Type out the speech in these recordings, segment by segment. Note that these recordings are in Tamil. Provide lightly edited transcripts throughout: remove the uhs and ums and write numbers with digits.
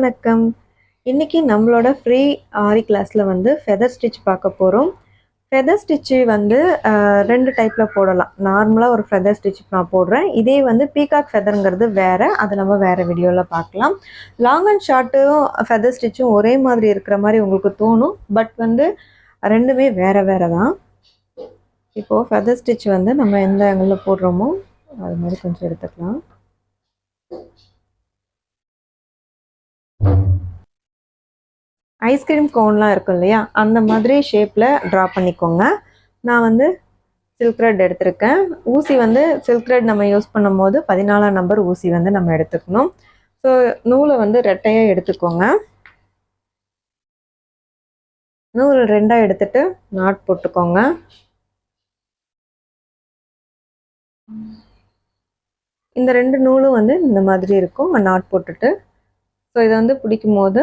வணக்கம். இன்னைக்கு நம்மளோட ஃப்ரீ ஆரி கிளாஸ்ல வந்து ஃபெதர் ஸ்டிச் பார்க்க போறோம். ஃபெதர் ஸ்டிச் வந்து 2 டைப்ல போடலாம். நார்மலா ஒரு ஃபெதர் ஸ்டிச் நான் போடுறேன். இதே வந்து பீகாக் ஃபெதர்ங்கிறது வேற. அது நம்ம வேற வீடியோல பார்க்கலாம். லாங் அண்ட் ஷார்ட்டும் ஃபெதர் ஸ்டிச்சும் ஒரே மாதிரி இருக்கிற மாதிரி உங்களுக்கு தோணும். பட் வந்து ரெண்டுமே வேற வேற தான். இப்போ ஃபெதர் ஸ்டிச் வந்து நம்ம எந்த ஆங்கிளில் போடுறோமோ அது மாதிரி கொஞ்சம் எடுத்துக்கலாம். ஐஸ்கிரீம் கோன்லாம் இருக்கும் இல்லையா, அந்த மாதிரி ஷேப்பில் ட்ரா பண்ணிக்கோங்க. நான் வந்து சில்க் த்ரெட் எடுத்திருக்கேன். ஊசி வந்து சில்க் த்ரெட் நம்ம யூஸ் பண்ணும் போது 14ஆம் நம்பர் ஊசி வந்து நம்ம எடுத்துக்கணும். ஸோ நூலை வந்து ரெட்டையாக எடுத்துக்கோங்க. நூல் 2ஆக எடுத்துட்டு நாட் போட்டுக்கோங்க. இந்த 2 நூலும் வந்து இந்த மாதிரி இருக்கும். நாட் போட்டுட்டு ஸோ இதை வந்து பிடிக்கும் போது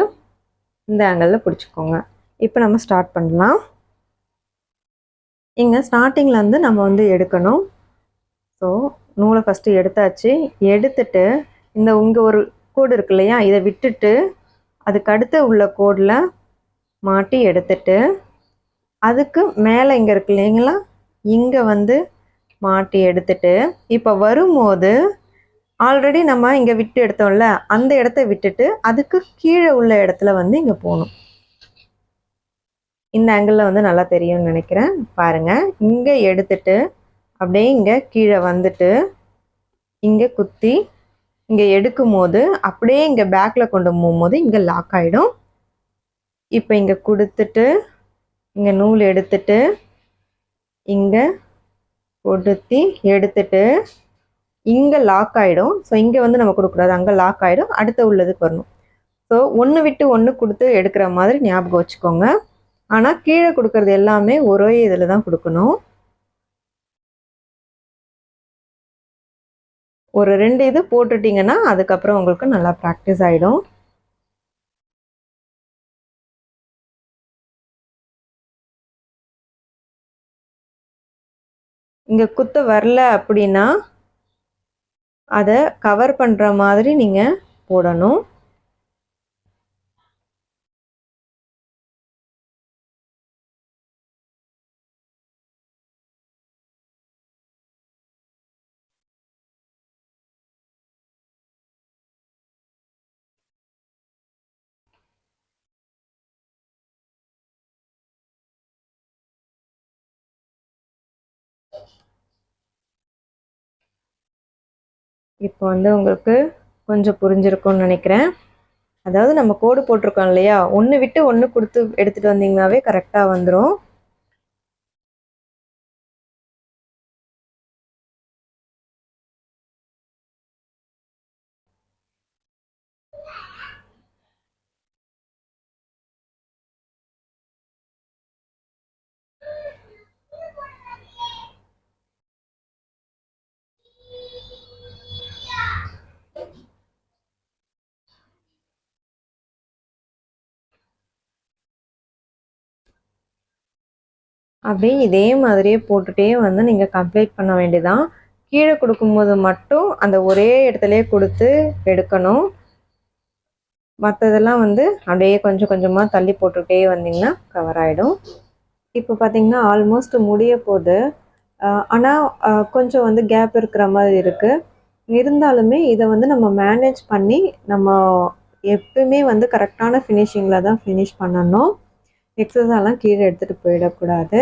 இந்த ஆங்கிளில் பிடிச்சிக்கோங்க. இப்போ நம்ம ஸ்டார்ட் பண்ணலாம். இங்கே ஸ்டார்டிங்கில் வந்து நம்ம வந்து எடுக்கணும். ஸோ நூலை ஃபஸ்ட்டு எடுத்தாச்சு. எடுத்துட்டு இந்த இங்கே ஒரு கோடு இருக்கு இல்லையா, இதை விட்டுட்டு அதுக்கு அடுத்து உள்ள கோடில் மாட்டி எடுத்துட்டு அதுக்கு மேலே இங்கே இருக்கு இல்லைங்களா, இங்கே வந்து மாட்டி எடுத்துட்டு இப்போ வரும்போது ஆல்ரெடி நம்ம இங்கே விட்டு எடுத்தோம்ல, அந்த இடத்த விட்டுட்டு அதுக்கு கீழே உள்ள இடத்துல வந்து இங்கே போகணும். இந்த ஆங்கிளில் வந்து நல்லா தெரியும்னு நினைக்கிறேன். பாருங்கள், இங்கே எடுத்துட்டு அப்படியே இங்கே கீழே வந்துட்டு இங்கே குத்தி இங்கே எடுக்கும் போது அப்படியே இங்கே பேக்கில் கொண்டு போகும்போது இங்கே லாக் ஆகிடும். இப்போ இங்கே கொடுத்துட்டு இங்கே நூல் எடுத்துட்டு இங்கே கொடுத்தி எடுத்துட்டு இங்கே லாக் ஆகிடும். ஸோ இங்கே வந்து நம்ம கொடுக்கூடாது, அங்கே லாக் ஆகிடும். அடுத்த உள்ளதுக்கு வரணும். ஸோ ஒன்று விட்டு ஒன்று கொடுத்து எடுக்கிற மாதிரி ஞாபகம் வச்சுக்கோங்க. ஆனால் கீழே கொடுக்கறது எல்லாமே ஒரே இதில் தான் கொடுக்கணும். ஒரு 2 இது போட்டுட்டிங்கன்னா அதுக்கப்புறம் உங்களுக்கு நல்லா ப்ராக்டிஸ் ஆகிடும். இங்கே குத்த வரல அப்படின்னா அதை கவர் பண்ணுற மாதிரி நீங்கள் போடணும். இப்போ வந்து உங்களுக்கு கொஞ்சம் புரிஞ்சிருக்கும்னு நினைக்கிறேன். அதாவது நம்ம கோடு போட்டிருக்கோம் இல்லையா, ஒன்று விட்டு ஒன்று கொடுத்து எடுத்துகிட்டு வந்தீங்கன்னாவே கரெக்டாக வந்துடும். அப்படியே இதே மாதிரியே போட்டுகிட்டே வந்து நீங்கள் கம்ப்ளீட் பண்ண வேண்டியதான். கீழே கொடுக்கும்போது மட்டும் அந்த ஒரே இடத்துலையே கொடுத்து எடுக்கணும். மற்றதெல்லாம் வந்து அப்படியே கொஞ்சம் கொஞ்சமாக தள்ளி போட்டுகிட்டே வந்தீங்கன்னா கவர் ஆகிடும். இப்போ பார்த்தீங்கன்னா ஆல்மோஸ்ட் முடிய போகுது. ஆனால் கொஞ்சம் வந்து கேப் இருக்கிற மாதிரி இருக்குது. இருந்தாலுமே இதை வந்து நம்ம மேனேஜ் பண்ணி நம்ம எப்பவுமே வந்து கரெக்டான ஃபினிஷிங்கில் தான் ஃபினிஷ் பண்ணணும். எக்ஸஸெல்லாம் கீழே எடுத்துகிட்டு போயிடக்கூடாது.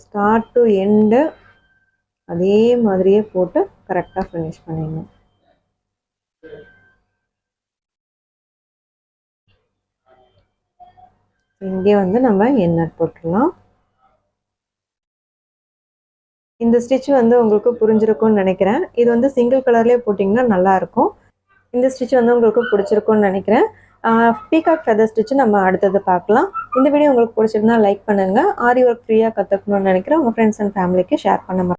ஸ்டார்ட் டு எண்டு அதே மாதிரியே போட்டு கரெக்டாக ஃபினிஷ் பண்ணிடணும். இங்கே வந்து நம்ம எண்ணெய் போட்டுடலாம். இந்த ஸ்டிச் வந்து உங்களுக்கு புரிஞ்சிருக்கும்னு நினைக்கிறேன். இது வந்து சிங்கிள் கலர்லேயே போட்டிங்கன்னா நல்லாயிருக்கும். இந்த ஸ்டிச் வந்து உங்களுக்கு பிடிச்சிருக்கும்னு நினைக்கிறேன். பீகாக் ஃபெதர் ஸ்டிச் நம்ம அடுத்தது பார்க்கலாம். இந்த வீடியோ உங்களுக்கு பிடிச்சிருந்தா லைக் பண்ணுங்கள். ஆரி ஒர்க் ஃப்ரீயாக கற்றுக்கணும்னு நினைக்கிறேன். உங்கள் ஃப்ரெண்ட்ஸ் அண்ட் ஃபேமிலிக்கு ஷேர் பண்ண